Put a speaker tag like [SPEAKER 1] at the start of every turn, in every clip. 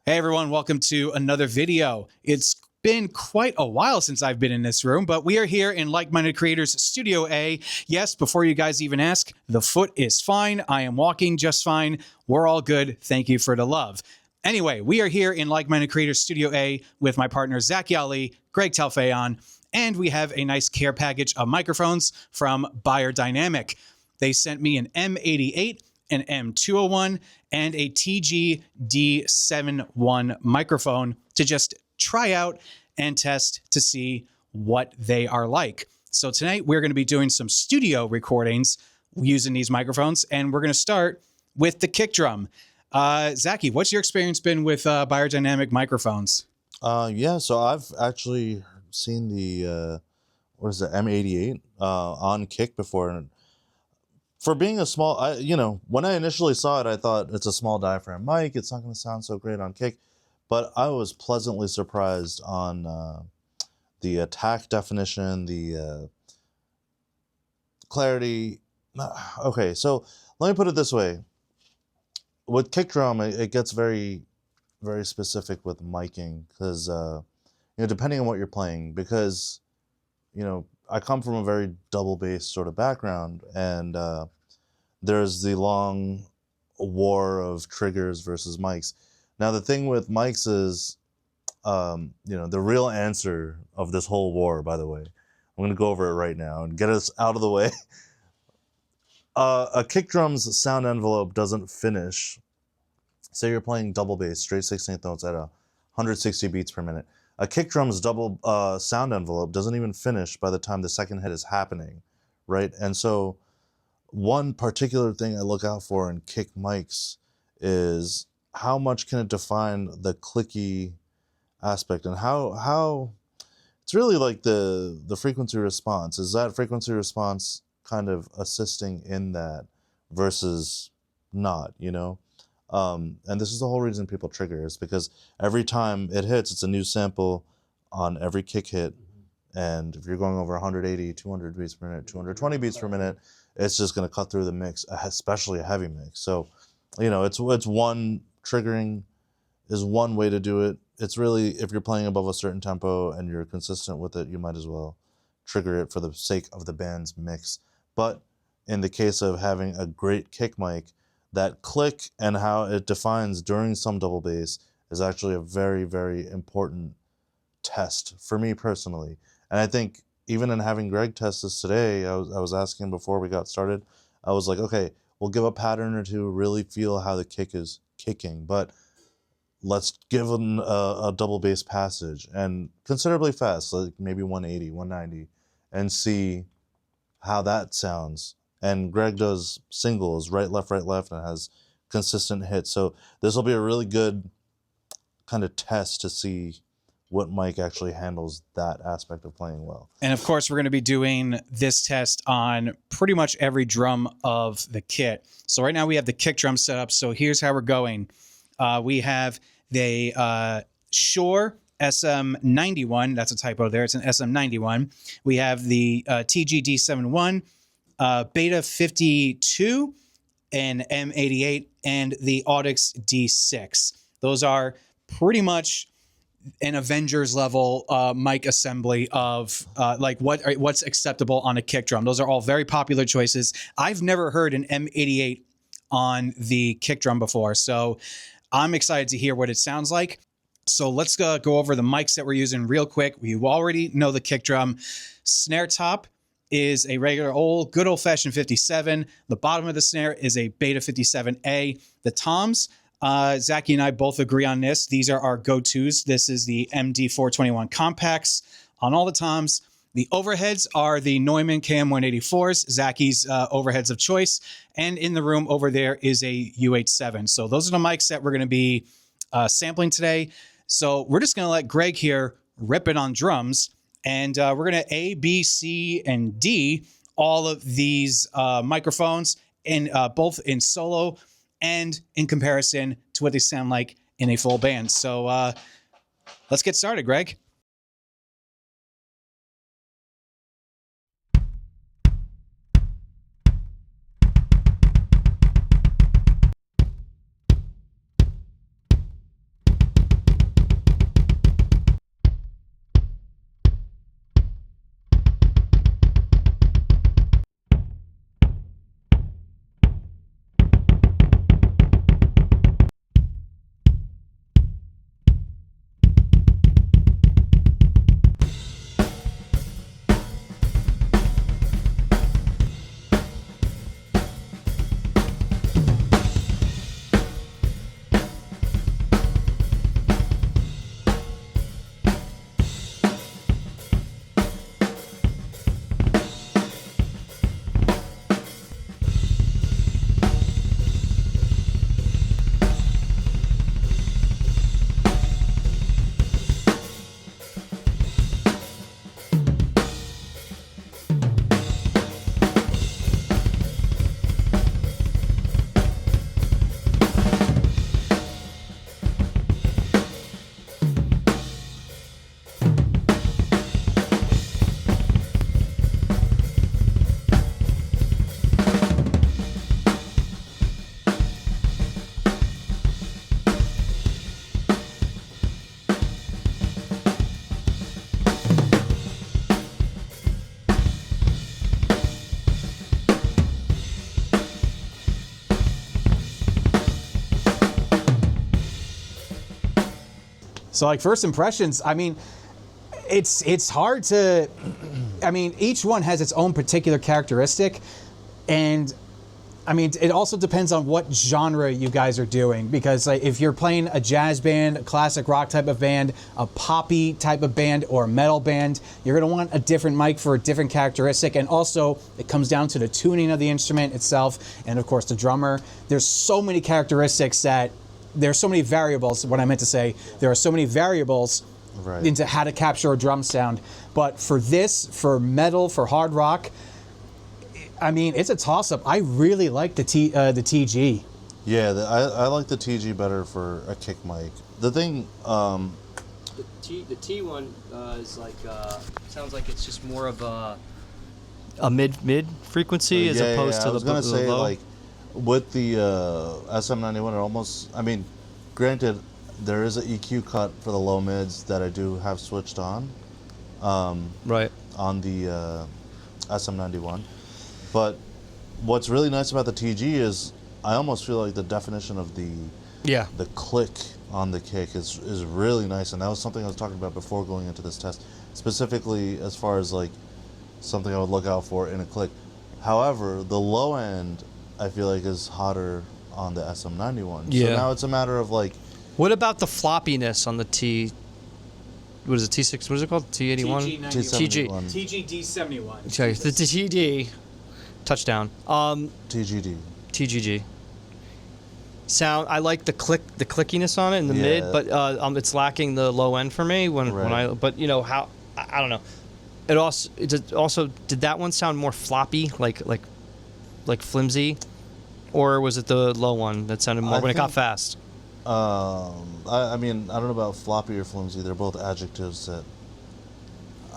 [SPEAKER 1] Hey everyone, welcome to another video. It's been quite a while since I've been in this room, but we are here in Like-Minded Creators Studio A. Yes, before you guys even ask, the foot is fine. I am walking just fine. We're all good. Thank you for the love. Anyway, we are here in Like-Minded Creators Studio A with my partners Zaki Ali, Greg Telfayon, and we have a nice care package of microphones from Beyerdynamic. They sent me an M88, an M201, and a TG D71 microphone to just try out and test to see what they are like. So tonight we're going to be doing some studio recordings using these microphones, and we're going to start with the kick drum. Zaki, what's your experience been with Beyerdynamic microphones?
[SPEAKER 2] Yeah, so I've actually seen the what is it, M88 on kick before, and for being a small, when I initially saw it, I thought it's a small diaphragm mic. It's not going to sound so great on kick, but I was pleasantly surprised on the attack definition, the clarity. Okay, so let me put it this way: with kick drum, it gets very, very specific with miking because depending on what you're playing, because I come from a very double bass sort of background, and there's the long war of triggers versus mics. Now, the thing with mics is, the real answer of this whole war, by the way, I'm going to go over it right now and get us out of the way. A kick drum's sound envelope doesn't finish. Say you're playing double bass, straight 16th notes at 160 beats per minute. A kick drum's double sound envelope doesn't even finish by the time the second hit is happening, right? And so one particular thing I look out for in kick mics is how much can it define the clicky aspect, and how it's really like the frequency response. Is that frequency response kind of assisting in that versus not, and this is the whole reason people trigger, is because every time it hits, it's a new sample on every kick hit. And if you're going over 180, 200 beats per minute, 220 beats per minute, it's just going to cut through the mix, especially a heavy mix. So, it's one triggering is one way to do it. It's really, if you're playing above a certain tempo and you're consistent with it, you might as well trigger it for the sake of the band's mix. But in the case of having a great kick mic, that click and how it defines during some double bass is actually a very, very important test for me personally. And I think even in having Greg test this today, I was asking before we got started, I was like, okay, we'll give a pattern or two, really feel how the kick is kicking, but let's give them a double bass passage and considerably fast, like maybe 180, 190, and see how that sounds. And Greg does singles, right, left, and has consistent hits. So this will be a really good kind of test to see what mic actually handles that aspect of playing well.
[SPEAKER 1] And of course, we're going to be doing this test on pretty much every drum of the kit. So right now we have the kick drum set up. So here's how we're going. We have the Shure SM91. That's a typo there. It's an SM91. We have the TG D71. Beta 52, and M88, and the Audix D6. Those are pretty much an Avengers level mic assembly of what's acceptable on a kick drum. Those are all very popular choices. I've never heard an M88 on the kick drum before, so I'm excited to hear what it sounds like. So let's go over the mics that we're using real quick. You already know the kick drum. Snare top is a regular good old-fashioned 57. The bottom of the snare is a Beta 57A. The toms, Zaki and I both agree on this. These are our go-tos. This is the MD421 compacts on all the toms. The overheads are the Neumann KM184s, Zaki's overheads of choice. And in the room over there is a U87. So those are the mics that we're going to be sampling today. So we're just going to let Greg here rip it on drums. And we're going to A, B, C, and D all of these microphones, in both in solo and in comparison to what they sound like in a full band. So let's get started, Greg. So like first impressions, I mean, it's hard to, I mean, each one has its own particular characteristic, and I mean, it also depends on what genre you guys are doing, because like if you're playing a jazz band, a classic rock type of band, a poppy type of band, or a metal band, you're going to want a different mic for a different characteristic. And also it comes down to the tuning of the instrument itself, and of course the drummer. There's so many characteristics that there's so many variables. What I meant to say, there are so many variables into how to capture a drum sound. But for this, for metal, for hard rock, I mean, it's a toss-up. I really like the TG.
[SPEAKER 2] Yeah, I like the TG better for a kick mic. The thing,
[SPEAKER 3] the T one is like sounds like it's just more of a mid frequency as opposed to the.
[SPEAKER 2] I was gonna say
[SPEAKER 3] low.
[SPEAKER 2] like with the SM91, it almost. I mean, granted, there is an EQ cut for the low mids that I do have switched on.
[SPEAKER 3] Right.
[SPEAKER 2] On the SM91. But what's really nice about the TG is I almost feel like the definition of the click on the kick is really nice, and that was something I was talking about before going into this test, specifically as far as like something I would look out for in a click. However, the low end I feel like is hotter on the SM91.
[SPEAKER 3] Yeah.
[SPEAKER 2] So now it's a matter of like,
[SPEAKER 3] what about the floppiness on the T? What is it? T6? What is it called? T81.
[SPEAKER 2] T71.
[SPEAKER 1] TG-D71.
[SPEAKER 3] Sorry, the TD. Touchdown.
[SPEAKER 2] TGD.
[SPEAKER 3] TGG. Sound. I like the clickiness on it in the mid, but it's lacking the low end for me when I. But you know how I don't know. It also did that one sound more floppy, like flimsy, or was it the low one that sounded more when it got fast?
[SPEAKER 2] I mean, I don't know about floppy or flimsy. They're both adjectives that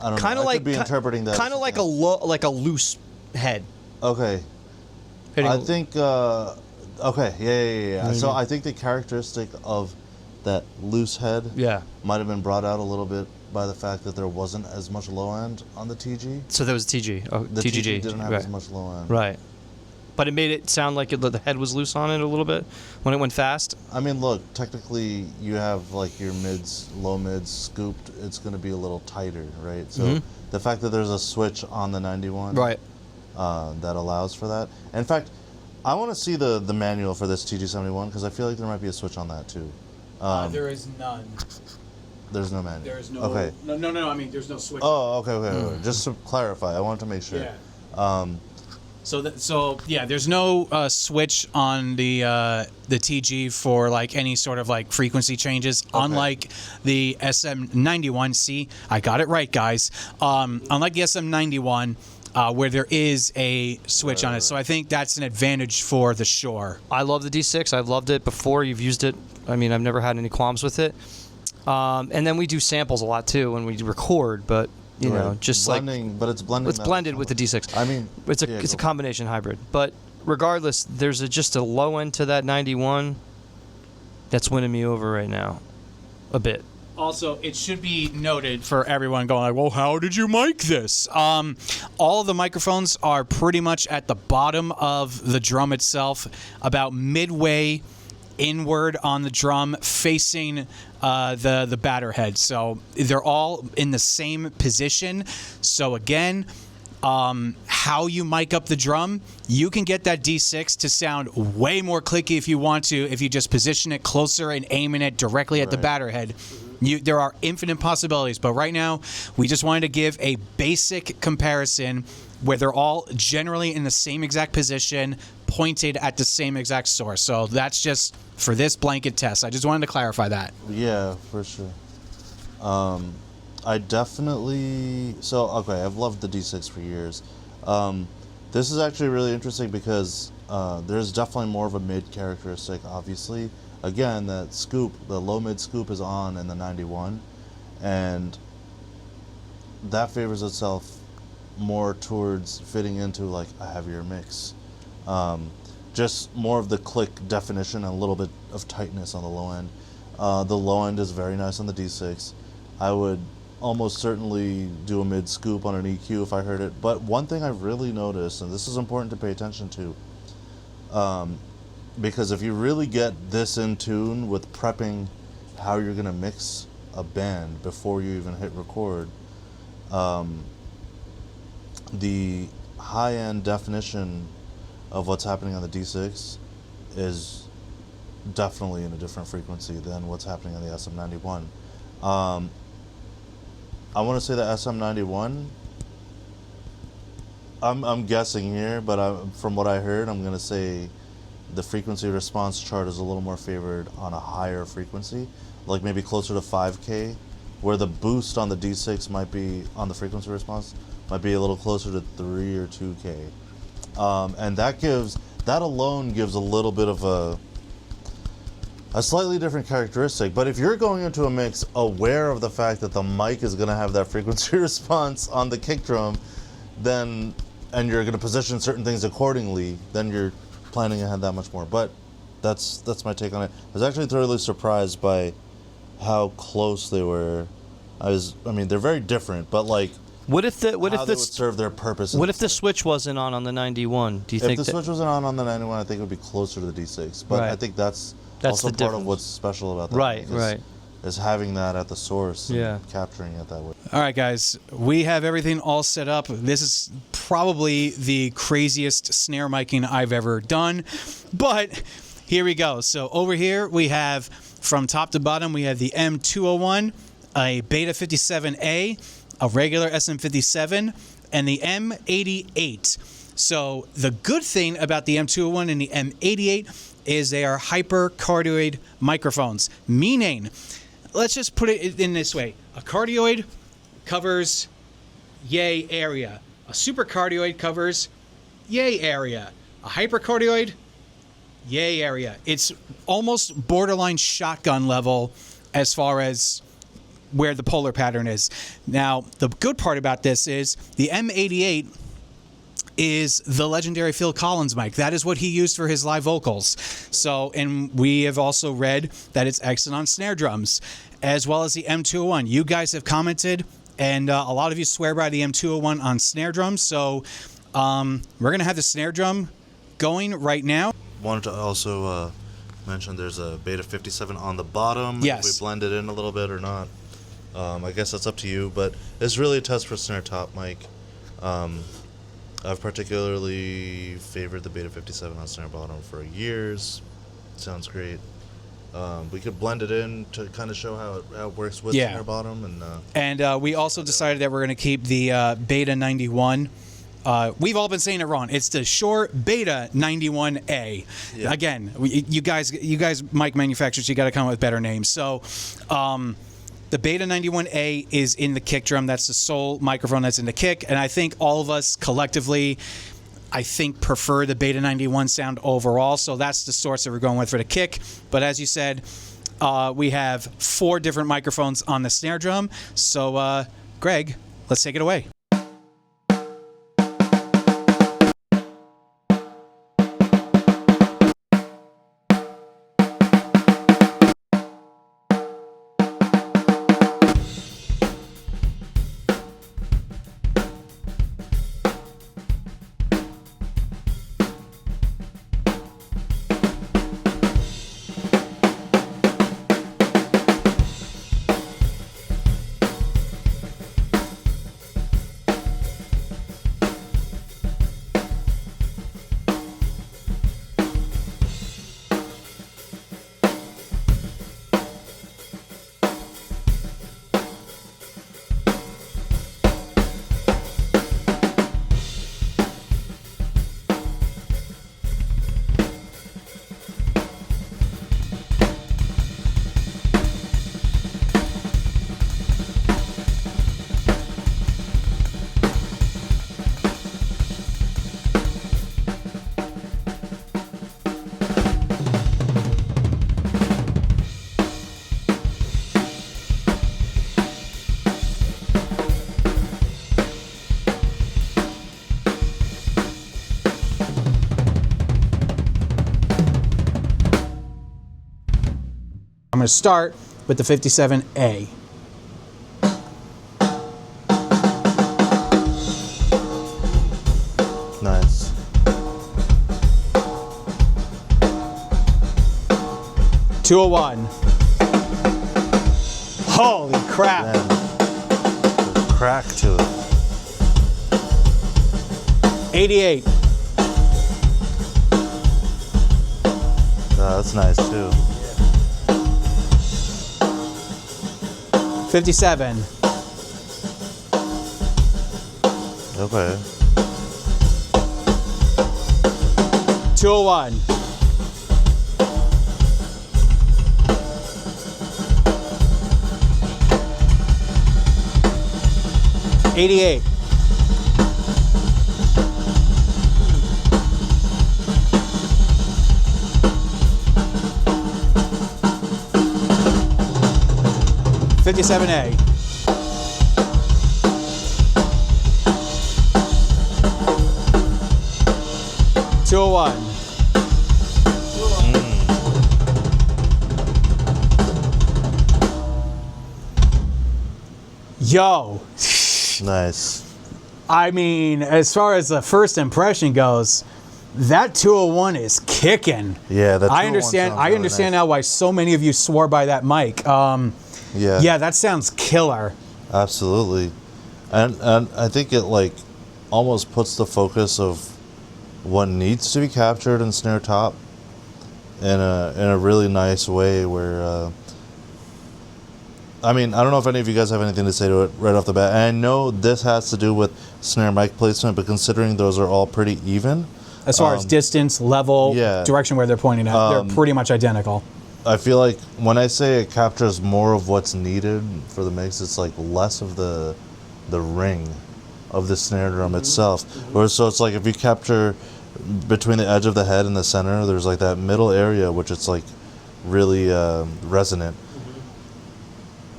[SPEAKER 2] I don't know. I could be interpreting that.
[SPEAKER 3] Kind of like like a loose head.
[SPEAKER 2] Okay. I think, okay, yeah.
[SPEAKER 3] Mm-hmm.
[SPEAKER 2] So I think the characteristic of that loose head might have been brought out a little bit by the fact that there wasn't as much low end on the TG.
[SPEAKER 3] So there was TG. Oh,
[SPEAKER 2] the TG didn't have as much low end.
[SPEAKER 3] Right. But it made it sound like the head was loose on it a little bit when it went fast.
[SPEAKER 2] I mean, look, technically you have like your mids, low mids scooped. It's going to be a little tighter, right? So the fact that there's a switch on the 91.
[SPEAKER 3] Right.
[SPEAKER 2] That allows for that. In fact, I want to see the manual for this TG71 because I feel like there might be a switch on that too.
[SPEAKER 1] There is none.
[SPEAKER 2] There's no manual.
[SPEAKER 1] There is no.
[SPEAKER 2] Okay.
[SPEAKER 1] No. I mean, there's no switch.
[SPEAKER 2] Oh, okay. Just to clarify, I wanted to make sure.
[SPEAKER 1] Yeah. So there's no switch on the TG for like any sort of like frequency changes. Okay. Unlike the SM91. See, I got it right, guys. Unlike the SM91. Where there is a switch on it. So I think that's an advantage for the Shure.
[SPEAKER 3] I love the D6. I've loved it before. You've used it. I mean, I've never had any qualms with it. And then we do samples a lot too when we record, but you know, just
[SPEAKER 2] blending, but it's blending.
[SPEAKER 3] It's blended with the D6.
[SPEAKER 2] I mean,
[SPEAKER 3] it's a combination hybrid. But regardless, there's just a low end to that 91 that's winning me over right now, a bit.
[SPEAKER 1] Also, it should be noted for everyone going like, well, how did you mic this? All of the microphones are pretty much at the bottom of the drum itself, about midway inward on the drum, facing the batter head. So they're all in the same position. So again, how you mic up the drum, you can get that D6 to sound way more clicky if you want to, if you just position it closer and aiming it directly at the batter head. There are infinite possibilities, but right now we just wanted to give a basic comparison where they're all generally in the same exact position, pointed at the same exact source. So that's just for this blanket test. I just wanted to clarify that.
[SPEAKER 2] Yeah, for sure. I definitely... So, okay, I've loved the D6 for years. This is actually really interesting because there's definitely more of a mid characteristic, obviously. Again, that scoop, the low mid scoop is on in the 91, and that favors itself more towards fitting into like a heavier mix. Just more of the click definition and a little bit of tightness on the low end. The low end is very nice on the D6. I would almost certainly do a mid scoop on an EQ if I heard it. But one thing I've really noticed, and this is important to pay attention to, because if you really get this in tune with prepping how you're going to mix a band before you even hit record, the high-end definition of what's happening on the D6 is definitely in a different frequency than what's happening on the SM91. I want to say the SM91, I'm guessing here, but from what I heard, I'm going to say the frequency response chart is a little more favored on a higher frequency, like maybe closer to 5K, where the boost on the D6 might be, on the frequency response, might be a little closer to 3 or 2K. And that alone gives a little bit of a slightly different characteristic. But if you're going into a mix aware of the fact that the mic is going to have that frequency response on the kick drum, then, and you're going to position certain things accordingly, then you're planning ahead that much more. But that's my take on it. I was actually thoroughly surprised by how close they were. I mean, they're very different, but like,
[SPEAKER 3] what if they
[SPEAKER 2] would serve their purpose?
[SPEAKER 3] What if the switch wasn't on the 91? Do you think
[SPEAKER 2] if the switch wasn't on the 91, I think it would be closer to the D6. But I think that's also
[SPEAKER 3] the
[SPEAKER 2] part of what's special about that.
[SPEAKER 3] Right.
[SPEAKER 2] Is having that at the source and capturing it that way.
[SPEAKER 1] All right, guys, we have everything all set up. This is probably the craziest snare miking I've ever done, but here we go. So over here we have, from top to bottom, we have the M201, a Beta 57A, a regular SM57, and the M88. So the good thing about the M201 and the M88 is they are hypercardioid microphones, meaning, let's just put it in this way. A cardioid covers yay area. A supercardioid covers yay area. A hypercardioid, yay area. It's almost borderline shotgun level as far as where the polar pattern is. Now, the good part about this is the M88 is the legendary Phil Collins mic. That is what he used for his live vocals. So, and we have also read that it's excellent on snare drums, as well as the M201. You guys have commented, and a lot of you swear by the M201 on snare drums. So, we're going to have the snare drum going right now.
[SPEAKER 2] Wanted to also mention there's a Beta 57 on the bottom.
[SPEAKER 1] Yes.
[SPEAKER 2] If we blend it in a little bit or not. I guess that's up to you, but it's really a test for snare top mic. I've particularly favored the Beta 57 on snare bottom for years. Sounds great. We could blend it in to kind of show how it works with snare bottom. And
[SPEAKER 1] we also decided that we're going to keep the Beta 91. We've all been saying it wrong. It's the Shure Beta 91A. Yeah. Again, you guys mic manufacturers, you got to come up with better names. So, the Beta 91A is in the kick drum. That's the sole microphone that's in the kick. And I think all of us collectively, prefer the Beta 91 sound overall. So that's the source that we're going with for the kick. But as you said, we have 4 different microphones on the snare drum. So, Greg, let's take it away. I'm going to start with the 57A.
[SPEAKER 2] Nice.
[SPEAKER 1] '201. Holy crap.
[SPEAKER 2] Then the crack to it.
[SPEAKER 1] 88.
[SPEAKER 2] That's nice too.
[SPEAKER 1] 57.
[SPEAKER 2] Okay.
[SPEAKER 1] 201. 88. 57A. 201. Yo.
[SPEAKER 2] Nice.
[SPEAKER 1] I mean, as far as the first impression goes, that 201 is kicking.
[SPEAKER 2] Yeah, that
[SPEAKER 1] I understand. I understand now why so many of you swore by that mic. Yeah, that sounds killer.
[SPEAKER 2] Absolutely. And I think it like almost puts the focus of what needs to be captured in snare top in a really nice way where I mean, I don't know if any of you guys have anything to say to it right off the bat. And I know this has to do with snare mic placement, but considering those are all pretty even.
[SPEAKER 1] As far as distance, level,
[SPEAKER 2] yeah.
[SPEAKER 1] direction where they're pointing at, they're pretty much identical.
[SPEAKER 2] I feel like when I say it captures more of what's needed for the mix, it's like less of the ring of the snare drum itself. Or so it's like if you capture between the edge of the head and the center, there's like that middle area which it's like really resonant.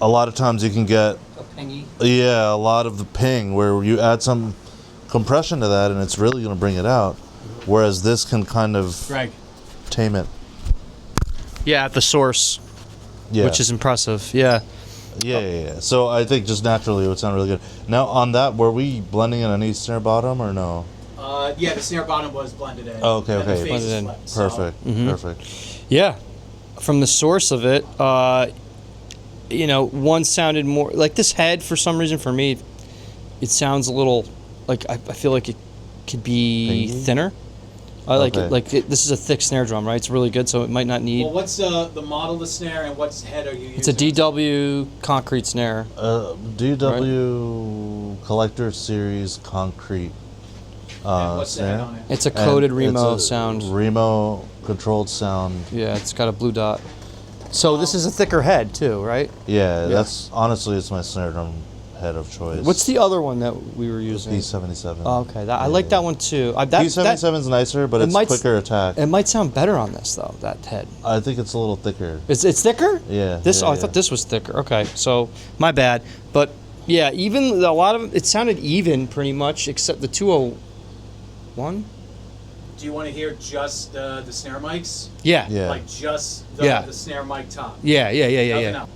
[SPEAKER 2] A lot of times you can get a lot of the ping where you add some compression to that and it's really going to bring it out, whereas this can kind of tame it.
[SPEAKER 3] Yeah, at the source, which is impressive. Yeah.
[SPEAKER 2] Yeah. So I think just naturally it would sound really good. Now on that, were we blending in any snare bottom or no?
[SPEAKER 1] Yeah, the snare bottom was blended in.
[SPEAKER 2] Oh, okay.
[SPEAKER 3] Blended in.
[SPEAKER 2] Perfect. Perfect.
[SPEAKER 3] Yeah, from the source of it, you know, one sounded more like this head for some reason. For me, it sounds a little like I feel like it could be thinner. I like it. Like this is a thick snare drum, right? It's really good, so it might not need.
[SPEAKER 1] Well, what's the model of the snare and what head are you using?
[SPEAKER 3] It's a DW concrete snare.
[SPEAKER 2] DW Collector Series concrete
[SPEAKER 1] and what's
[SPEAKER 2] snare.
[SPEAKER 1] on it?
[SPEAKER 3] It's a coated
[SPEAKER 2] And
[SPEAKER 3] Remo
[SPEAKER 2] it's a
[SPEAKER 3] sound.
[SPEAKER 2] Remo controlled sound.
[SPEAKER 3] Yeah, it's got a blue dot. So this is a thicker head too, right?
[SPEAKER 2] Yeah, that's honestly it's my snare drum head of choice.
[SPEAKER 3] What's the other one that we were using?
[SPEAKER 2] P77.
[SPEAKER 3] Oh, okay, I like that one too.
[SPEAKER 2] P77 is nicer, but it's quicker attack.
[SPEAKER 3] It might sound better on this though. That head.
[SPEAKER 2] I think it's a little thicker.
[SPEAKER 3] It's thicker.
[SPEAKER 2] Yeah.
[SPEAKER 3] I thought this was thicker. Okay, so my bad. But yeah, even a lot of it sounded even pretty much, except the 201.
[SPEAKER 1] Do you want to hear just the snare mics?
[SPEAKER 3] Yeah.
[SPEAKER 1] Like just the snare mic top?
[SPEAKER 3] Yeah.
[SPEAKER 1] Nothing else.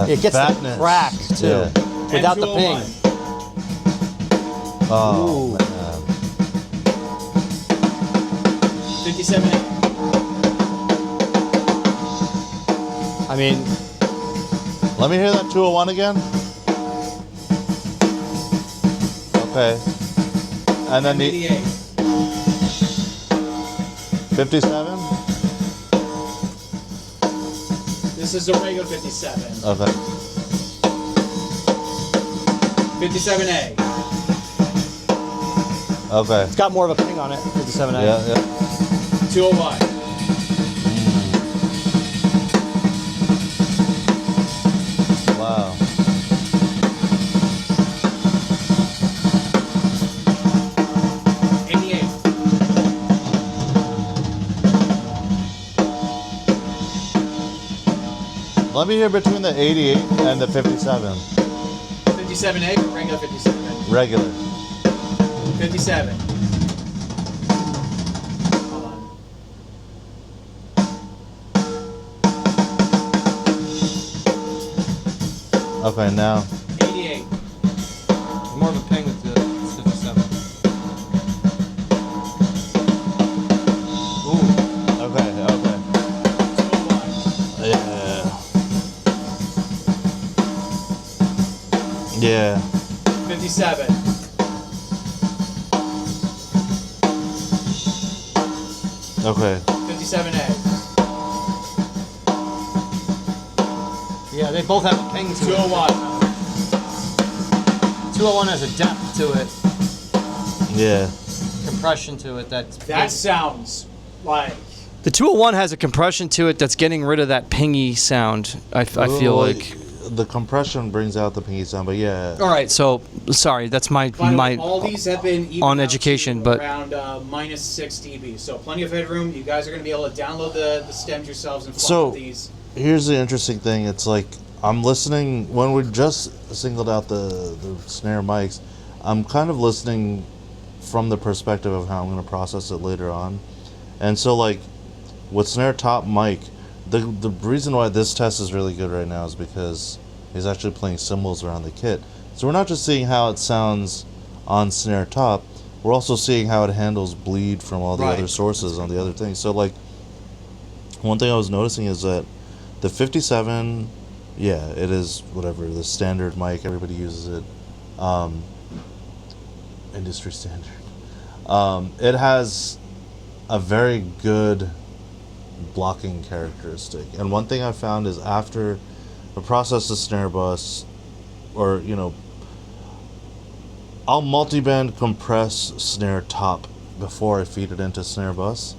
[SPEAKER 3] It gets the crack too, without the ping.
[SPEAKER 2] Oh, man.
[SPEAKER 1] 57.
[SPEAKER 3] I mean,
[SPEAKER 2] Let me hear that 201 again. Okay. And then the 57.
[SPEAKER 1] This is a regular 57.
[SPEAKER 2] Okay.
[SPEAKER 1] 57A.
[SPEAKER 2] Okay.
[SPEAKER 3] it's got more of a ping on it. 57A.
[SPEAKER 2] Yeah.
[SPEAKER 1] 201.
[SPEAKER 2] Wow. Let me hear between the 88 and the 57.
[SPEAKER 1] 57A or regular 57?
[SPEAKER 2] Regular.
[SPEAKER 1] 57. Hold on.
[SPEAKER 2] Okay, now.
[SPEAKER 1] 88.
[SPEAKER 3] More of a ping with the 57.
[SPEAKER 2] Ooh. Okay. Yeah.
[SPEAKER 1] 57.
[SPEAKER 2] Okay.
[SPEAKER 1] 57A.
[SPEAKER 3] Yeah, they both have a ping to
[SPEAKER 1] 201.
[SPEAKER 3] it. 201 has a depth to it,
[SPEAKER 2] Yeah.
[SPEAKER 3] compression to it.
[SPEAKER 1] That sounds like.
[SPEAKER 3] The 201 has a compression to it that's getting rid of that pingy sound. I feel like.
[SPEAKER 2] The compression brings out the pingy sound, but yeah.
[SPEAKER 3] All right, so sorry, that's my
[SPEAKER 1] All these have been evened
[SPEAKER 3] on
[SPEAKER 1] out
[SPEAKER 3] education,
[SPEAKER 1] to
[SPEAKER 3] but
[SPEAKER 1] around minus 6 dB. So plenty of headroom. You guys are going to be able to download the stems yourselves and fly with these.
[SPEAKER 2] Here's the interesting thing. It's like I'm listening when we just singled out the snare mics. I'm kind of listening from the perspective of how I'm going to process it later on, and so like with snare top mic. The reason why this test is really good right now is because he's actually playing cymbals around the kit. So we're not just seeing how it sounds on snare top, we're also seeing how it handles bleed from all the other sources on the other things. So like one thing I was noticing is that the 57, yeah, it is whatever, the standard mic, everybody uses it. Industry standard. It has a very good blocking characteristic, and one thing I found is after I process the snare bus, or I'll multiband compress snare top before I feed it into snare bus,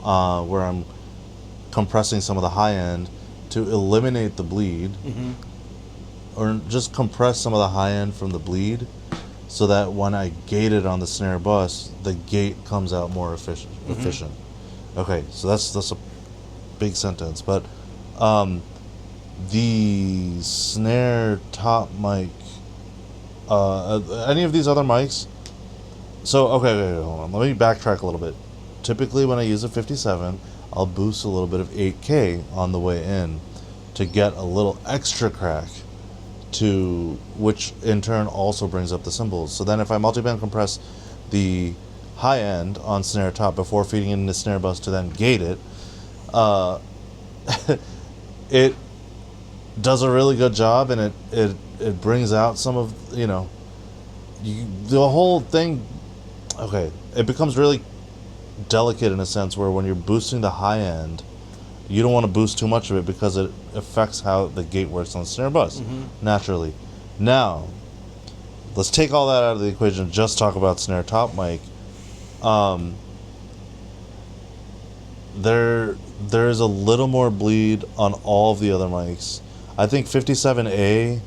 [SPEAKER 2] where I'm compressing some of the high end to eliminate the bleed, or just compress some of the high end from the bleed, so that when I gate it on the snare bus, the gate comes out more efficient. Okay, so that's a big sentence, but the snare top mic, any of these other mics. So okay, hold on. Let me backtrack a little bit. Typically, when I use a 57, I'll boost a little bit of 8K on the way in to get a little extra crack, which in turn also brings up the cymbals. So then, if I multiband compress the high end on snare top before feeding it into snare bus to then gate it, it does a really good job, and it brings out some of the whole thing. Okay, it becomes really delicate in a sense where when you're boosting the high end, you don't want to boost too much of it because it affects how the gate works on the snare bus naturally. Now, let's take all that out of the equation and just talk about snare top mic. There's a little more bleed on all of the other mics. I think 57A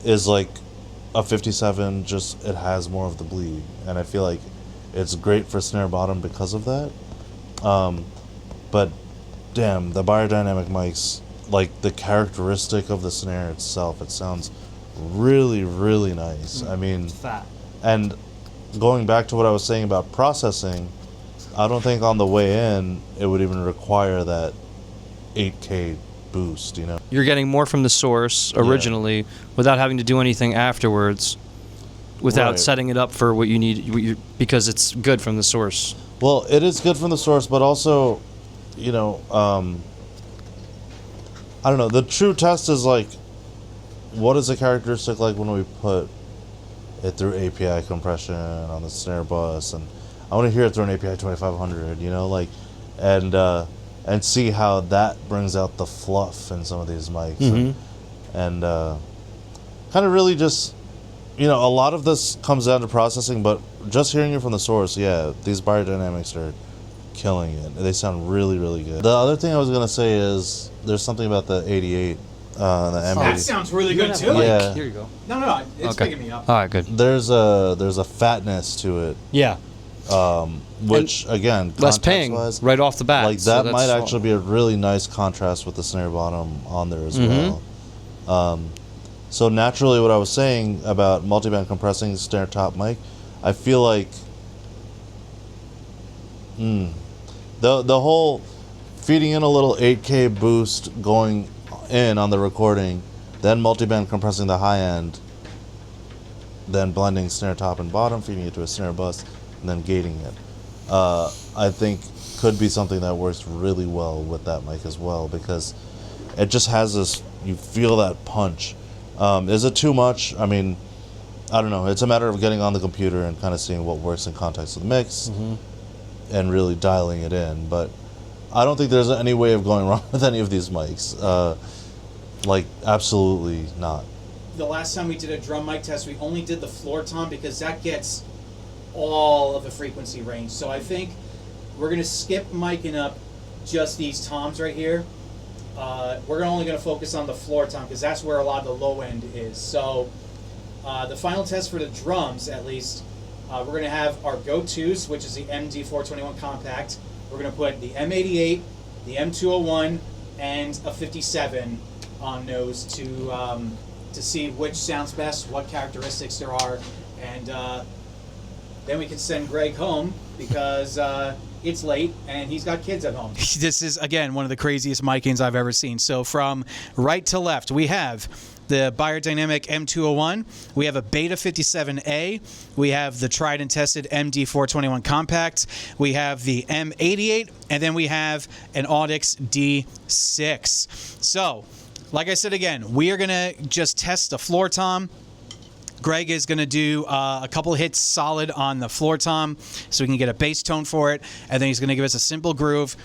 [SPEAKER 2] is like a 57, just it has more of the bleed, and I feel like it's great for snare bottom because of that. But damn, the Beyerdynamic mics, like the characteristic of the snare itself, it sounds really, really nice. I mean,
[SPEAKER 3] it's fat.
[SPEAKER 2] And going back to what I was saying about processing, I don't think on the way in it would even require that 8K boost,
[SPEAKER 3] You're getting more from the source originally without having to do anything afterwards, without setting it up for what you need, because it's good from the source.
[SPEAKER 2] Well, it is good from the source, but also, I don't know. The true test is like, what is the characteristic like when we put it through API compression on the snare bus, and I want to hear it through an API 2500, and see how that brings out the fluff in some of these mics, and kind of really just, a lot of this comes down to processing, but just hearing it from the source, these Beyerdynamics are killing it. They sound really, really good. The other thing I was gonna say is there's something about the 88, the M88.
[SPEAKER 1] That sounds really good too.
[SPEAKER 2] Yeah.
[SPEAKER 3] Here you go.
[SPEAKER 1] No, it's picking me up.
[SPEAKER 3] All right, good.
[SPEAKER 2] There's a fatness to it.
[SPEAKER 3] Yeah.
[SPEAKER 2] Which again,
[SPEAKER 3] less ping right off the bat.
[SPEAKER 2] Like that might actually be a really nice contrast with the snare bottom on there as well. So naturally, what I was saying about multiband compressing snare top mic, I feel like the whole feeding in a little 8K boost going in on the recording, then multiband compressing the high end, then blending snare top and bottom, feeding it to a snare bus, and then gating it. I think could be something that works really well with that mic as well, because it just has this, you feel that punch. Is it too much? I mean, I don't know. It's a matter of getting on the computer and kind of seeing what works in context of the mix, and really dialing it in. But I don't think there's any way of going wrong with any of these mics. Like, absolutely not.
[SPEAKER 1] The last time we did a drum mic test, we only did the floor tom because that gets all of the frequency range. So I think we're going to skip miking up just these toms right here. We're only going to focus on the floor tom because that's where a lot of the low end is. So the final test for the drums, at least, we're going to have our go-tos, which is the MD421 compact. We're going to put the M88, the M201, and a 57 on those to see which sounds best, what characteristics there are, and then we can send Greg home because it's late and he's got kids at home. This is, again, one of the craziest micings I've ever seen. So from right to left, we have the Beyerdynamic M201, we have a Beta 57A, we have the tried and tested MD421 compact, we have the M88, and then we have an Audix D6. So, like I said again, we are going to just test the floor tom. Greg is going to do a couple hits solid on the floor tom so we can get a bass tone for it, and then he's going to give us a simple groove,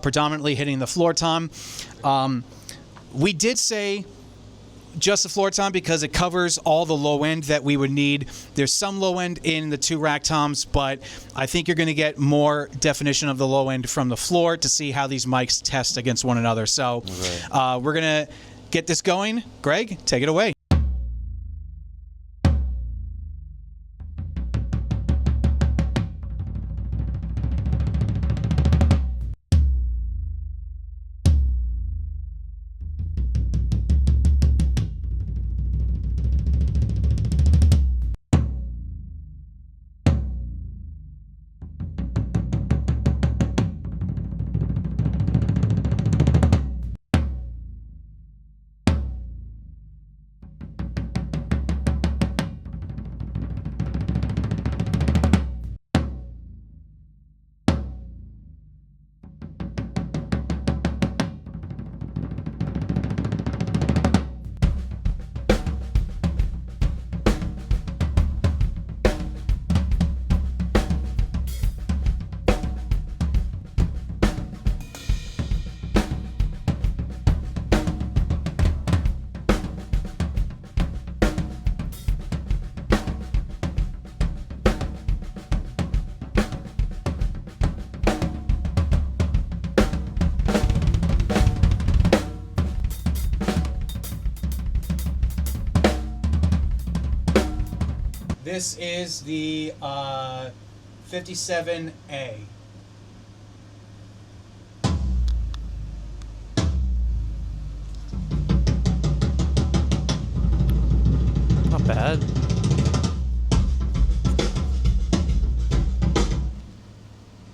[SPEAKER 1] predominantly hitting the floor tom. We did say just the floor tom because it covers all the low end that we would need. There's some low end in the 2 rack toms, but I think you're going to get more definition of the low end from the floor to see how these mics test against one another. So we're going to get this going. Greg, take it away. This is the 57A.
[SPEAKER 3] Not bad.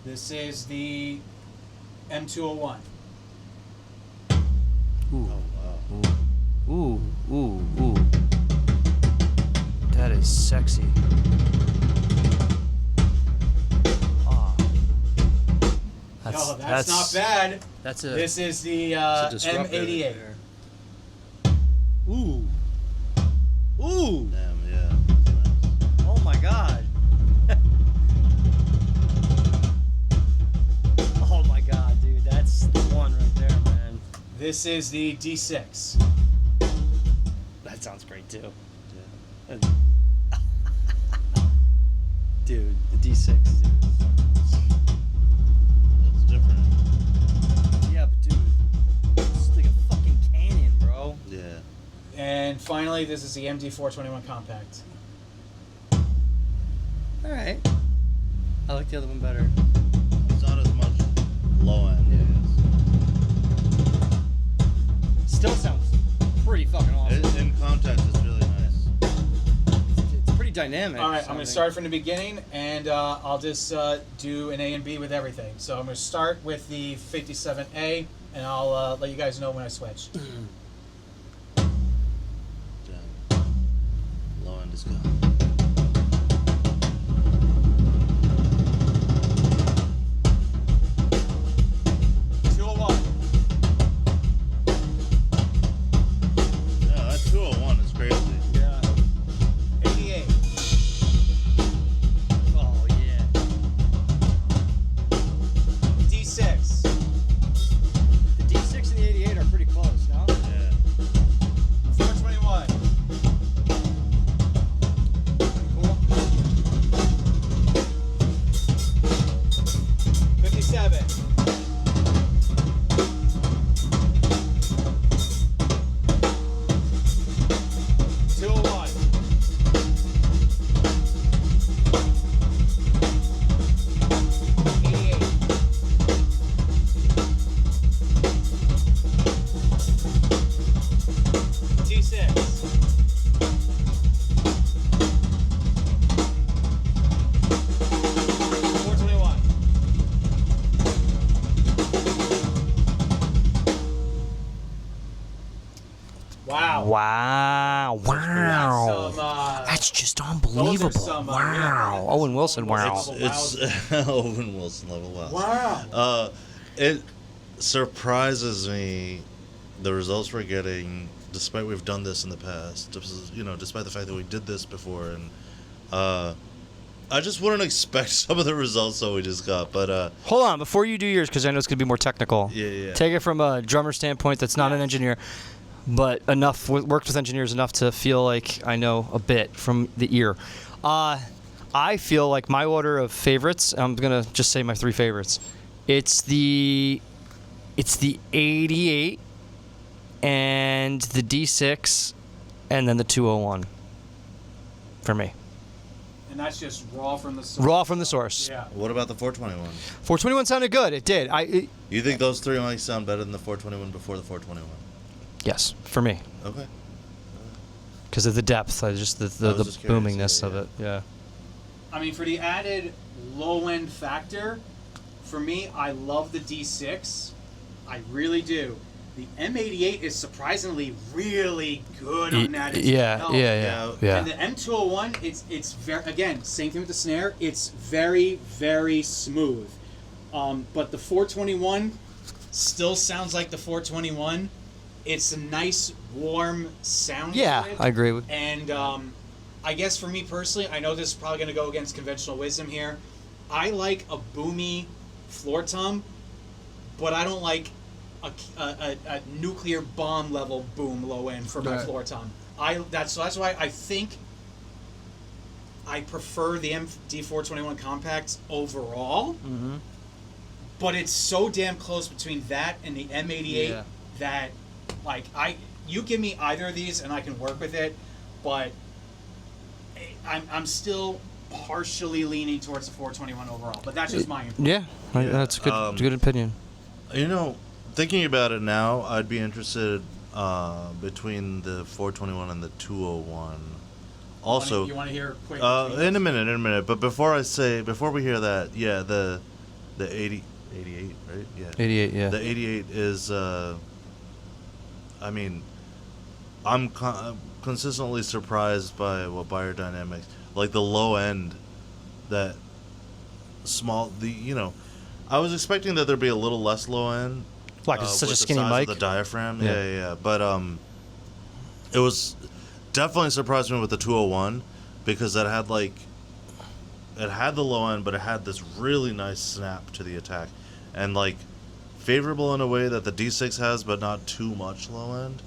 [SPEAKER 1] This is the M201.
[SPEAKER 3] Ooh. Oh, wow. Ooh. Ooh. That is sexy. Oh.
[SPEAKER 1] That's not bad. This is the M88.
[SPEAKER 3] Ooh. Ooh.
[SPEAKER 2] Damn, yeah.
[SPEAKER 3] Oh my God. Oh my God, dude. That's the one right there, man.
[SPEAKER 1] This is the D6.
[SPEAKER 3] That sounds great too.
[SPEAKER 2] Yeah.
[SPEAKER 3] Dude, the D6, dude.
[SPEAKER 2] That's different.
[SPEAKER 3] Yeah, but dude, it's like a fucking canyon, bro.
[SPEAKER 2] Yeah.
[SPEAKER 1] And finally, this is the MD421 compact.
[SPEAKER 3] All right. I like the other one better.
[SPEAKER 2] It's not as much low end.
[SPEAKER 3] Yeah. Still sounds pretty fucking awesome.
[SPEAKER 2] In context, it's really nice.
[SPEAKER 3] It's pretty dynamic.
[SPEAKER 1] All right, I'm going to start from the beginning, and I'll just do an A and B with everything. So I'm going to start with the 57A, and I'll let you guys know when I switch.
[SPEAKER 2] Damn. Low end is gone.
[SPEAKER 1] Yeah, that 201 is crazy. Yeah. 88. Wow.
[SPEAKER 3] Wow. Wow.
[SPEAKER 1] That's
[SPEAKER 3] That's just unbelievable. Wow. Owen Wilson, wow.
[SPEAKER 2] It's Owen Wilson level. Wow. It surprises me the results we're getting, despite we've done this in the past. Despite the fact that we did this before, and I just wouldn't expect some of the results that we just got. But
[SPEAKER 3] hold on, before you do yours, because I know it's gonna be more technical.
[SPEAKER 2] Yeah.
[SPEAKER 3] Take it from a drummer standpoint that's not an engineer, but worked with engineers enough to feel like I know a bit from the ear. I feel like my order of favorites, I'm gonna just say my 3 favorites. It's the 88 and the D6 and then the 201 for me.
[SPEAKER 1] And that's just raw from the source.
[SPEAKER 3] Raw from the source.
[SPEAKER 1] Yeah.
[SPEAKER 2] what about the 421?
[SPEAKER 3] 421 sounded good. It did.
[SPEAKER 2] You think those 3 mics sound better than the 421 before the 421?
[SPEAKER 3] Yes, for me.
[SPEAKER 2] Okay.
[SPEAKER 3] Because of the depth, just the
[SPEAKER 2] just curious,
[SPEAKER 3] boomingness of
[SPEAKER 2] yeah.
[SPEAKER 3] it. Yeah.
[SPEAKER 1] I mean, for the added low-end factor, for me, I love the D6. I really do. The M88 is surprisingly really good on that.
[SPEAKER 3] Yeah.
[SPEAKER 1] And the M201, it's very, again, same thing with the snare. It's very, very smooth. But the 421 still sounds like the 421. It's a nice, warm sound.
[SPEAKER 3] Yeah,
[SPEAKER 1] to it.
[SPEAKER 3] I agree with.
[SPEAKER 1] And I guess for me personally, I know this is probably going to go against conventional wisdom here. I like a boomy floor tom, but I don't like a nuclear bomb level boom low end for my floor tom. That's why I think I prefer the MD421 Compact overall.
[SPEAKER 3] Mm-hmm.
[SPEAKER 1] But it's so damn close between that and the M88 that, like, you give me either of these and I can work with it, but I'm still partially leaning towards the 421 overall. But that's just my opinion.
[SPEAKER 3] Yeah, that's a good opinion.
[SPEAKER 2] Thinking about it now, I'd be interested between the 421 and the 201. Also,
[SPEAKER 1] you want to hear quick?
[SPEAKER 2] in a minute. But before we hear that, yeah, the 88, right? Yeah.
[SPEAKER 3] 88, yeah.
[SPEAKER 2] The 88 is, I'm consistently surprised by what Beyerdynamic, like the low end, that small, I was expecting that there'd be a little less low end.
[SPEAKER 3] Like it's such a
[SPEAKER 2] with
[SPEAKER 3] skinny
[SPEAKER 2] the size
[SPEAKER 3] mic.
[SPEAKER 2] of the diaphragm, yeah. But it was definitely surprised me with the 201 because it had the low end, but it had this really nice snap to the attack, and like favorable in a way that the D6 has, but not too much low end.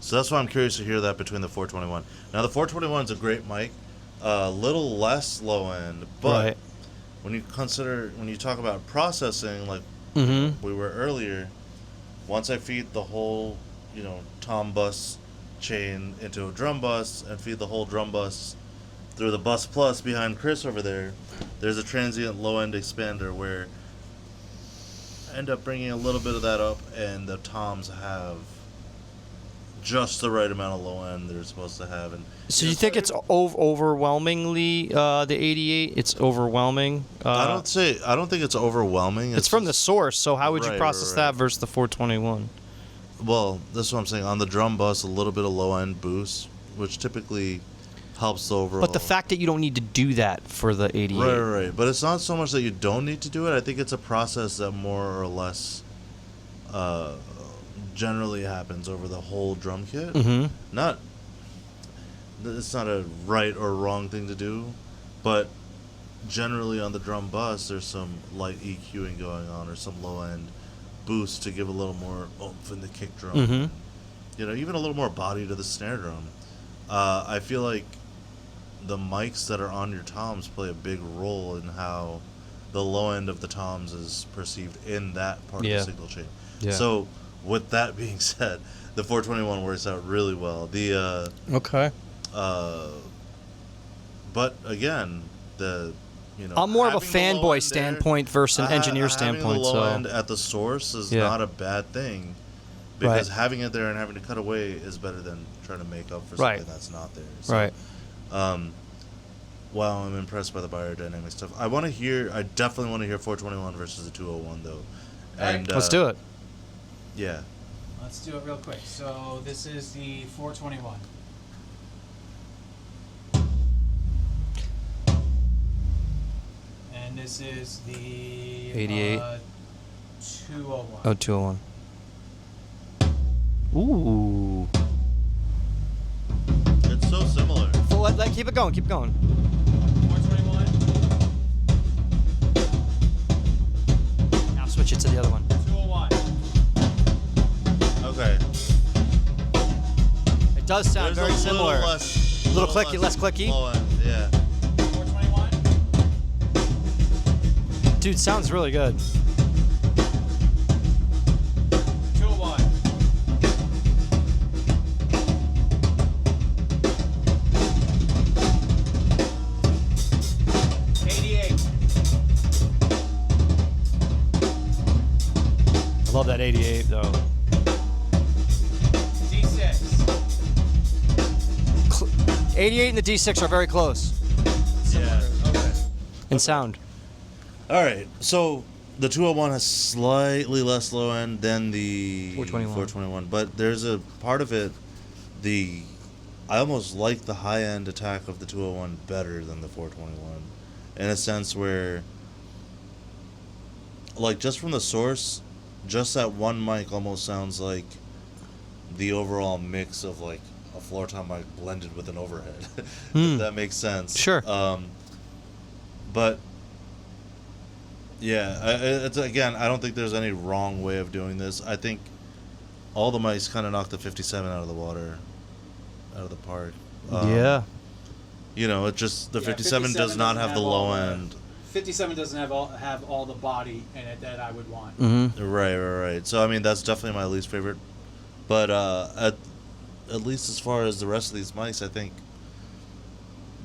[SPEAKER 2] So that's why I'm curious to hear that between the 421. Now the 421 is a great mic, a little less low end, but when you talk about processing, like we were earlier, once I feed the whole, tom bus chain into a drum bus and feed the whole drum bus through the bus plus behind Chris over there's a transient low end expander where I end up bringing a little bit of that up, and the toms have just the right amount of low end they're supposed to have. And
[SPEAKER 3] so you think it's overwhelmingly the 88? It's overwhelming.
[SPEAKER 2] I don't think it's overwhelming.
[SPEAKER 3] It's from the source, so how would you process that versus the 421?
[SPEAKER 2] Well, that's what I'm saying. On the drum bus, a little bit of low end boost, which typically helps the overall.
[SPEAKER 3] But the fact that you don't need to do that for the 88.
[SPEAKER 2] Right. But it's not so much that you don't need to do it. I think it's a process that more or less generally happens over the whole drum kit.
[SPEAKER 3] Mm-hmm.
[SPEAKER 2] It's not a right or wrong thing to do, but generally on the drum bus, there's some light EQing going on or some low end boost to give a little more oomph in the kick drum.
[SPEAKER 3] Mm-hmm.
[SPEAKER 2] Even a little more body to the snare drum. I feel like the mics that are on your toms play a big role in how the low end of the toms is perceived in that part of the signal chain.
[SPEAKER 3] Yeah.
[SPEAKER 2] So with that being said, the 421 works out really well. But again,
[SPEAKER 3] I'm more of a fanboy standpoint versus an engineer standpoint.
[SPEAKER 2] Having the low end at the source is not a bad thing, because having it there and having to cut away is better than trying to make up for something that's not there. So, wow, I'm impressed by the Beyerdynamic stuff. I definitely want to hear 421 versus the 201 though. And
[SPEAKER 3] let's do it.
[SPEAKER 2] Yeah.
[SPEAKER 1] Let's do it real quick. So this is the 421. And this is the
[SPEAKER 3] 88.
[SPEAKER 1] 201.
[SPEAKER 3] Oh, 201. Ooh.
[SPEAKER 2] It's so similar.
[SPEAKER 3] Keep it going. Keep going.
[SPEAKER 1] 421.
[SPEAKER 3] Now switch it to the other one.
[SPEAKER 1] 201.
[SPEAKER 2] Okay.
[SPEAKER 3] It does sound
[SPEAKER 2] There's
[SPEAKER 3] very
[SPEAKER 2] a
[SPEAKER 3] similar. Little clicky, less clicky.
[SPEAKER 2] Low end, yeah.
[SPEAKER 1] 421.
[SPEAKER 3] Dude, sounds really good.
[SPEAKER 1] 201. 88.
[SPEAKER 3] I love that 88 though.
[SPEAKER 1] D6.
[SPEAKER 3] 88 and the D6 are very close
[SPEAKER 2] Yeah. Okay.
[SPEAKER 3] in sound.
[SPEAKER 2] All right. So the 201 has slightly less low end than the
[SPEAKER 3] 421.
[SPEAKER 2] but there's a part of it. I almost like the high end attack of the 201 better than the 421, in a sense where, like, just from the source, just that one mic almost sounds like the overall mix of like a floor tom mic blended with an overhead. If that makes sense.
[SPEAKER 3] Sure.
[SPEAKER 2] But yeah, it's again, I don't think there's any wrong way of doing this. I think all the mics kind of knocked the 57 out of the water, out of the park.
[SPEAKER 3] Yeah.
[SPEAKER 2] You know, it just the
[SPEAKER 1] Yeah,
[SPEAKER 2] 57 does not have the
[SPEAKER 1] all
[SPEAKER 2] low
[SPEAKER 1] the-
[SPEAKER 2] end.
[SPEAKER 1] 57 doesn't have all the body in it that I would want.
[SPEAKER 3] Mm-hmm.
[SPEAKER 2] Right. So I mean, that's definitely my least favorite. But at least as far as the rest of these mics, I think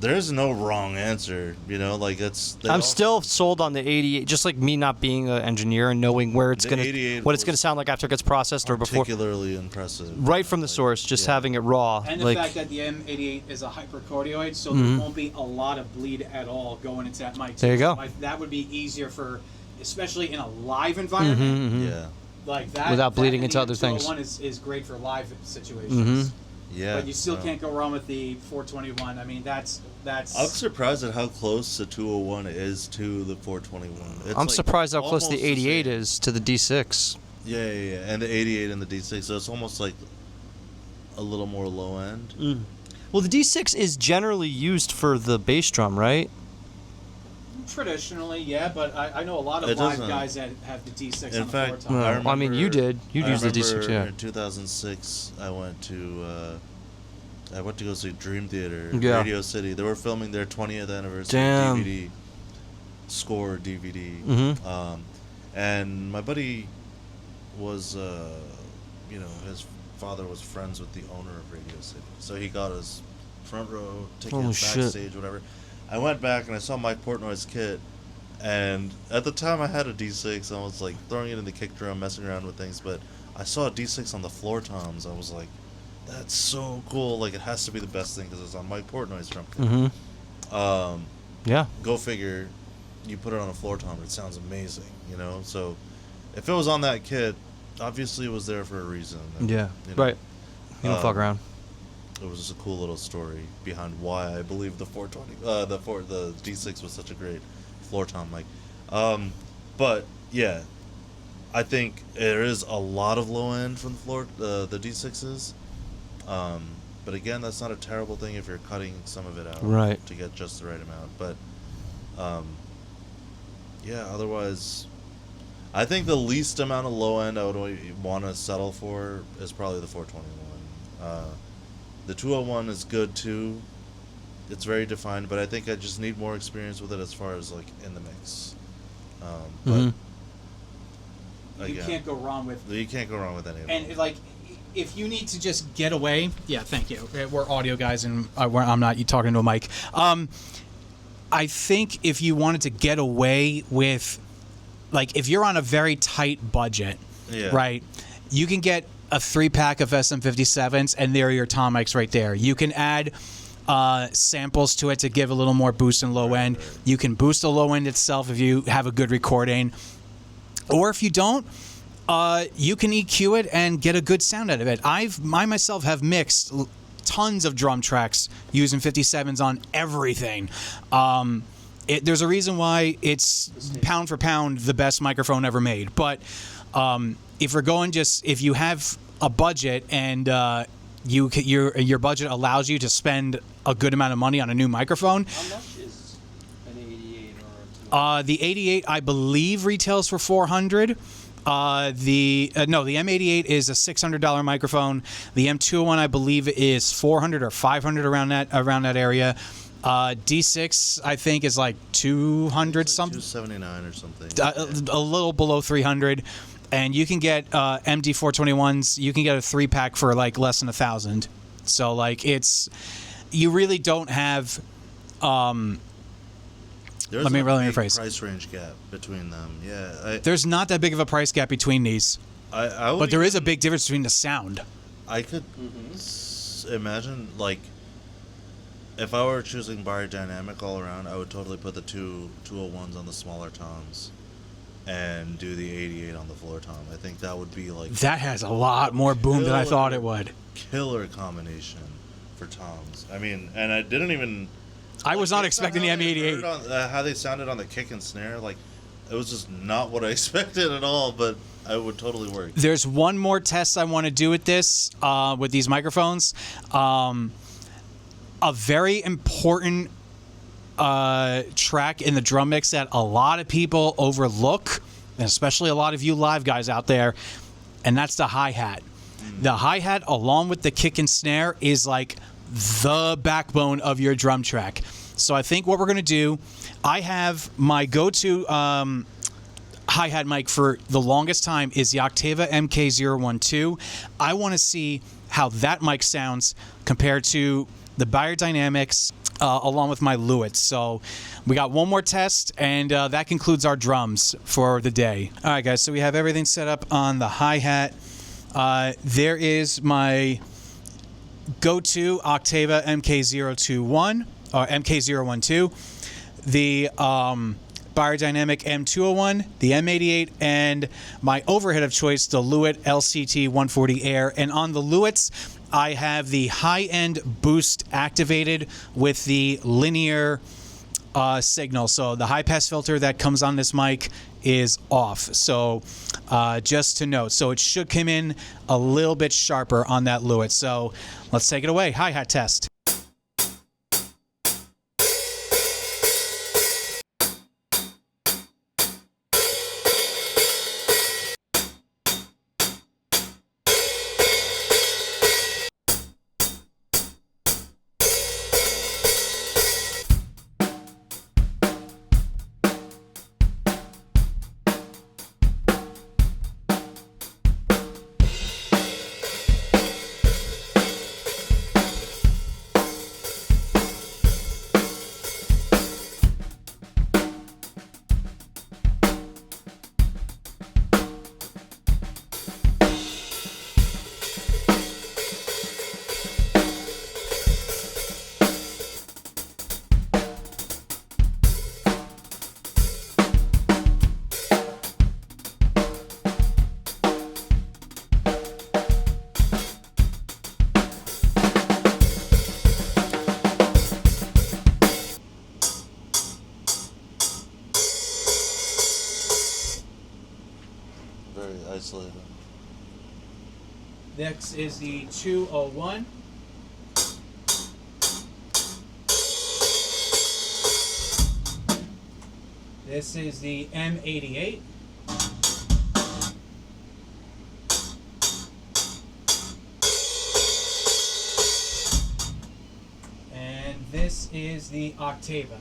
[SPEAKER 2] there's no wrong answer. You know, like
[SPEAKER 3] I'm still sold on the 88, just like me not being an engineer and knowing where it's
[SPEAKER 2] The
[SPEAKER 3] gonna,
[SPEAKER 2] 88
[SPEAKER 3] what it's gonna
[SPEAKER 2] was
[SPEAKER 3] sound like after it gets processed or before,
[SPEAKER 2] particularly impressive.
[SPEAKER 3] right from the source, just having it raw.
[SPEAKER 1] And the
[SPEAKER 3] like,
[SPEAKER 1] fact that the M88 is a hypercardioid, so
[SPEAKER 3] Mhm.
[SPEAKER 1] there won't be a lot of bleed at all going into that mic.
[SPEAKER 3] There you go.
[SPEAKER 1] That would be easier for, especially in a live environment.
[SPEAKER 3] Mhm.
[SPEAKER 2] Yeah.
[SPEAKER 1] Like that.
[SPEAKER 3] Without bleeding
[SPEAKER 1] that
[SPEAKER 3] into
[SPEAKER 1] and
[SPEAKER 3] other
[SPEAKER 1] the
[SPEAKER 3] things.
[SPEAKER 1] M201 is great for live situations.
[SPEAKER 3] Mhm.
[SPEAKER 2] Yeah.
[SPEAKER 1] But you still can't go wrong with the 421. I mean, that's.
[SPEAKER 2] I'm surprised at how close the 201 is to the 421. It's
[SPEAKER 3] I'm
[SPEAKER 2] like
[SPEAKER 3] surprised how close
[SPEAKER 2] almost
[SPEAKER 3] the 88
[SPEAKER 2] same.
[SPEAKER 3] is to the D6.
[SPEAKER 2] Yeah, and the 88 and the D6, so it's almost like a little more low end.
[SPEAKER 3] Well, the D6 is generally used for the bass drum, right?
[SPEAKER 1] Traditionally, yeah, but I know a lot of
[SPEAKER 2] It
[SPEAKER 1] live
[SPEAKER 2] doesn't-
[SPEAKER 1] guys that have the D6
[SPEAKER 2] In
[SPEAKER 1] on
[SPEAKER 2] fact,
[SPEAKER 1] the floor tom.
[SPEAKER 3] I mean, you did. You'd use the D6,
[SPEAKER 2] remember
[SPEAKER 3] yeah.
[SPEAKER 2] In 2006, I went to go see Dream Theater,
[SPEAKER 3] Yeah.
[SPEAKER 2] Radio City. They were filming their 20th anniversary
[SPEAKER 3] Damn.
[SPEAKER 2] DVD, score DVD.
[SPEAKER 3] Mhm.
[SPEAKER 2] And my buddy was, his father was friends with the owner of Radio City. So he got us front row tickets,
[SPEAKER 3] Holy shit.
[SPEAKER 2] backstage, whatever. I went back and I saw Mike Portnoy's kit. And at the time I had a D6. I was like throwing it in the kick drum, messing around with things. But I saw a D6 on the floor toms. I was like, that's so cool. Like, it has to be the best thing because it's on Mike Portnoy's drum kit.
[SPEAKER 3] Mm-hmm. Yeah.
[SPEAKER 2] Go figure, you put it on a floor tom, it sounds amazing, you know? So if it was on that kit, obviously it was there for a reason. And,
[SPEAKER 3] Yeah.
[SPEAKER 2] you know,
[SPEAKER 3] Right. You don't fuck around.
[SPEAKER 2] It was just a cool little story behind why I believe the 420, the D6 was such a great floor tom mic. But yeah, I think there is a lot of low end from the D6s. But again, that's not a terrible thing if you're cutting some of it out,
[SPEAKER 3] Right.
[SPEAKER 2] to get just the right amount. But yeah, otherwise, I think the least amount of low end I would want to settle for is probably the 421. The 201 is good too. It's very defined, but I think I just need more experience with it as far as like in the mix. But
[SPEAKER 3] Mhm.
[SPEAKER 1] You
[SPEAKER 2] again,
[SPEAKER 1] can't go wrong with.
[SPEAKER 2] you can't go wrong with any of them.
[SPEAKER 1] And like, if you need to just get away, yeah, thank you. We're audio guys, and I'm not talking to a mic. I think if you wanted to get away with, like, if you're on a very tight budget,
[SPEAKER 2] Yeah.
[SPEAKER 1] right, you can get a 3-pack of SM57s, and there are your tom mics right there. You can add samples to it to give a little more boost in low end. You can boost the low end itself if you have a good recording, or if you don't. You can EQ it and get a good sound out of it. I myself have mixed tons of drum tracks using 57s on everything. There's a reason why it's pound for pound the best microphone ever made. But if we're going if you have a budget and your budget allows you to spend a good amount of money on a new microphone.
[SPEAKER 3] How much is an 88 or
[SPEAKER 1] the 88 I believe retails for $400. The M88 is a $600 microphone. The M201 I believe is $400 or $500 around that area. D6 I think is like 200 something.
[SPEAKER 2] 279 or something.
[SPEAKER 1] A little below 300. And you can get MD421s. You can get a 3-pack for like less than $1,000. So like you really don't have.
[SPEAKER 2] There's
[SPEAKER 1] let me
[SPEAKER 2] a big
[SPEAKER 1] rephrase.
[SPEAKER 2] Price range gap between them. Yeah.
[SPEAKER 1] There's not that big of a price gap between these. But there is a big difference between the sound.
[SPEAKER 2] I could imagine, like, if I were choosing Beyerdynamic all around, I would totally put the 201s on the smaller toms and do the 88 on the floor tom. I think that would be like...
[SPEAKER 1] That has a lot more boom than I thought it would.
[SPEAKER 2] Killer combination for toms. I mean, and I didn't even...
[SPEAKER 1] I was not expecting the M88.
[SPEAKER 2] How they sounded on the kick and snare, like, it was just not what I expected at all, but it would totally work.
[SPEAKER 1] There's one more test I want to do with this, with these microphones. A very important track in the drum mix that a lot of people overlook, and especially a lot of you live guys out there, and that's the hi-hat. The hi-hat, along with the kick and snare, is like the backbone of your drum track. So I think what we're going to do, I have my go-to hi-hat mic for the longest time is the Octava MK012. I want to see how that mic sounds compared to the Beyerdynamics along with my Lewitt. So we got one more test, and that concludes our drums for the day. All right, guys, so we have everything set up on the hi-hat. There is my go-to Octava MK021 or MK012, the Beyerdynamic M201, the M88, and my overhead of choice, the Lewitt LCT 140 Air. And on the Lewitts, I have the high-end boost activated with the linear signal. So the high-pass filter that comes on this mic is off. So just to note, so it should come in a little bit sharper on that Lewitt. So let's take it away. Hi-hat test.
[SPEAKER 2] Isolated.
[SPEAKER 1] Next is the 201. This is the M88. And this is the Octava.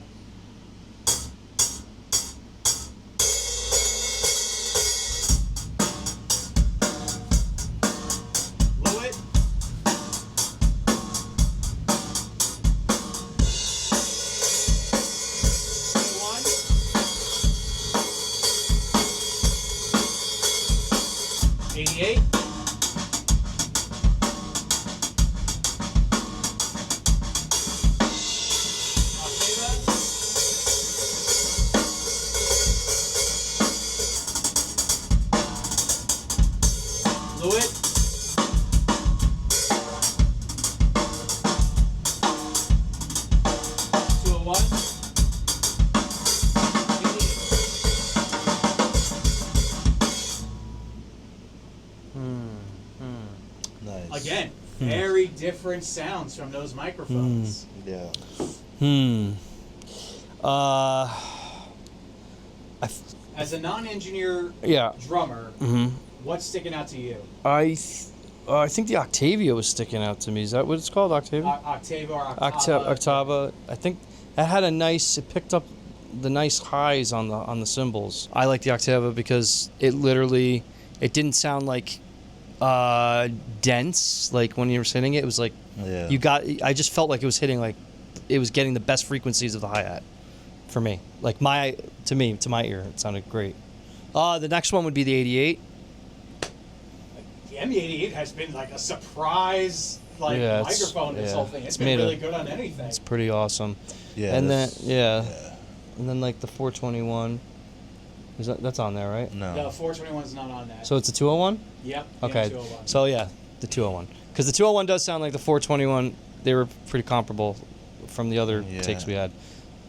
[SPEAKER 1] Fluid. 201.
[SPEAKER 2] Nice.
[SPEAKER 1] Again, very different sounds from those microphones.
[SPEAKER 2] Yeah.
[SPEAKER 1] As a non-engineer
[SPEAKER 3] Yeah.
[SPEAKER 1] drummer, what's sticking out to you?
[SPEAKER 3] I think the Octavia was sticking out to me. Is that what it's called, Octavia?
[SPEAKER 1] Octava or Octava?
[SPEAKER 3] Octava. I think that had it picked up the nice highs on the cymbals. I like the Octava because it didn't sound like dense. Like when you were hitting it, it was like I just felt like it was hitting like it was getting the best frequencies of the hi-hat for me. Like to my ear, it sounded great. The next one would be the 88.
[SPEAKER 1] The M88 has been like a surprise microphone. This whole thing. It's been really good on anything.
[SPEAKER 3] It's pretty awesome.
[SPEAKER 2] Yeah.
[SPEAKER 3] And then like the 421. That's on there, right?
[SPEAKER 2] No.
[SPEAKER 1] The 421 is not on that.
[SPEAKER 3] So it's a 201?
[SPEAKER 1] Yep.
[SPEAKER 3] Okay.
[SPEAKER 1] M201.
[SPEAKER 3] So yeah, the 201. Because the 201 does sound like the 421. They were pretty comparable from the other takes we had.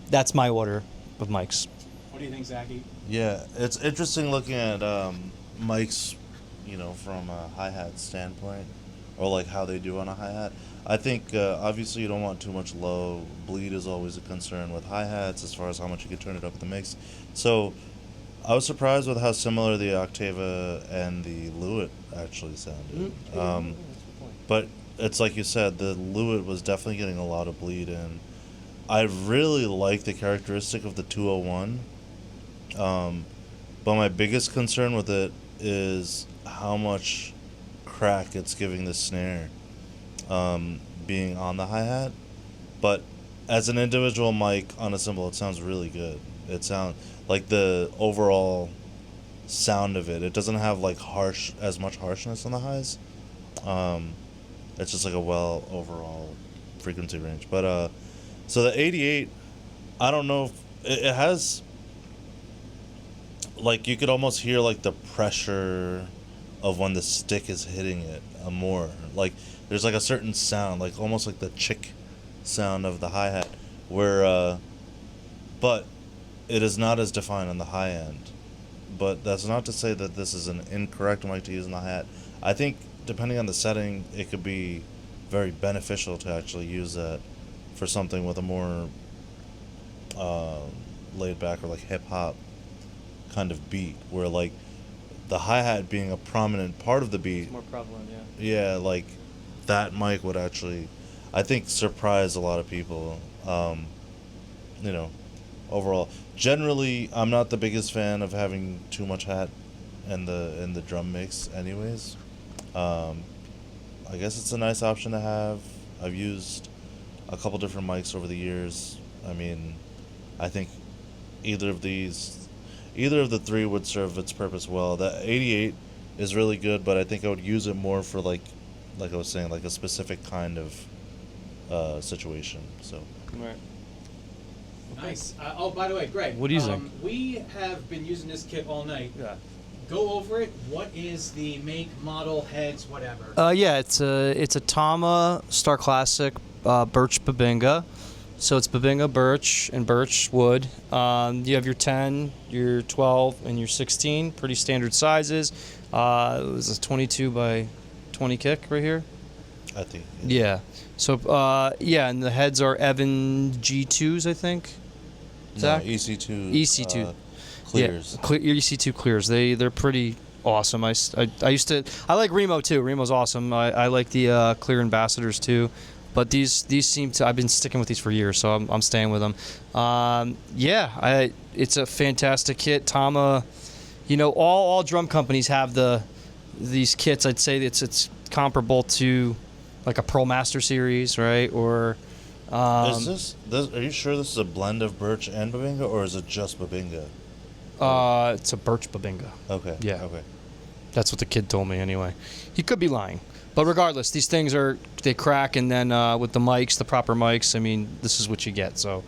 [SPEAKER 3] That's my order of mics.
[SPEAKER 1] What do you think, Zaki?
[SPEAKER 2] Yeah, it's interesting looking at mics, from a hi-hat standpoint, or like how they do on a hi-hat. I think obviously you don't want too much low. Bleed is always a concern with hi-hats as far as how much you can turn it up in the mix. So I was surprised with how similar the Octava and the Lewitt actually sounded. But it's like you said, the Lewitt was definitely getting a lot of bleed in. I really like the characteristic of the 201. But my biggest concern with it is how much crack it's giving the snare being on the hi-hat. But as an individual mic on a cymbal, it sounds really good. It sounds like the overall sound of it. It doesn't have like as much harshness on the highs. It's just like a overall frequency range. But so the 88, I don't know if it has, like, you could almost hear like the pressure of when the stick is hitting it more. Like there's like a certain sound, like almost like the chick sound of the hi-hat, where but it is not as defined on the high end. But that's not to say that this is an incorrect mic to use in the hi-hat. I think depending on the setting, it could be very beneficial to actually use that for something with a more laid back or like hip hop kind of beat, where like the hi-hat being a prominent part of the beat.
[SPEAKER 3] It's more prevalent,
[SPEAKER 2] Yeah, like that mic would actually, I think, surprise a lot of people. Overall, generally, I'm not the biggest fan of having too much hat in the drum mix, anyways. I guess it's a nice option to have. I've used a couple different mics over the years. I mean, I think either of the three would serve its purpose well. The 88 is really good, but I think I would use it more for like I was saying, like a specific kind of situation. So.
[SPEAKER 3] Right.
[SPEAKER 1] Nice. By the way, Greg.
[SPEAKER 3] What do you think?
[SPEAKER 1] We have been using this kit all night.
[SPEAKER 3] Yeah.
[SPEAKER 1] Go over it. What is the make, model, heads, whatever?
[SPEAKER 3] It's a Tama Star Classic birch babinga. So it's babinga birch and birch wood. You have your 10, your 12, and your 16. Pretty standard sizes. It was a 22 by 20 kick right here.
[SPEAKER 2] I think.
[SPEAKER 3] Yeah. So and the heads are Evan G2s, I think. Zach?
[SPEAKER 2] No, EC2.
[SPEAKER 3] EC2.
[SPEAKER 2] Clears.
[SPEAKER 3] Yeah, EC2 clears. They're pretty awesome. I like Remo too. Remo's awesome. I like the clear ambassadors too. But these seem to, I've been sticking with these for years, so I'm staying with them. It's a fantastic kit. Tama, all drum companies have these kits. I'd say it's comparable to like a Pearl Master series, right? Or
[SPEAKER 2] is this? Are you sure this is a blend of birch and babinga, or is it just babinga?
[SPEAKER 3] It's a birch babinga.
[SPEAKER 2] Okay.
[SPEAKER 3] Yeah.
[SPEAKER 2] Okay.
[SPEAKER 3] That's what the kid told me anyway. He could be lying. But regardless, these things they crack, and then with the mics, the proper mics, I mean, this is what you get. So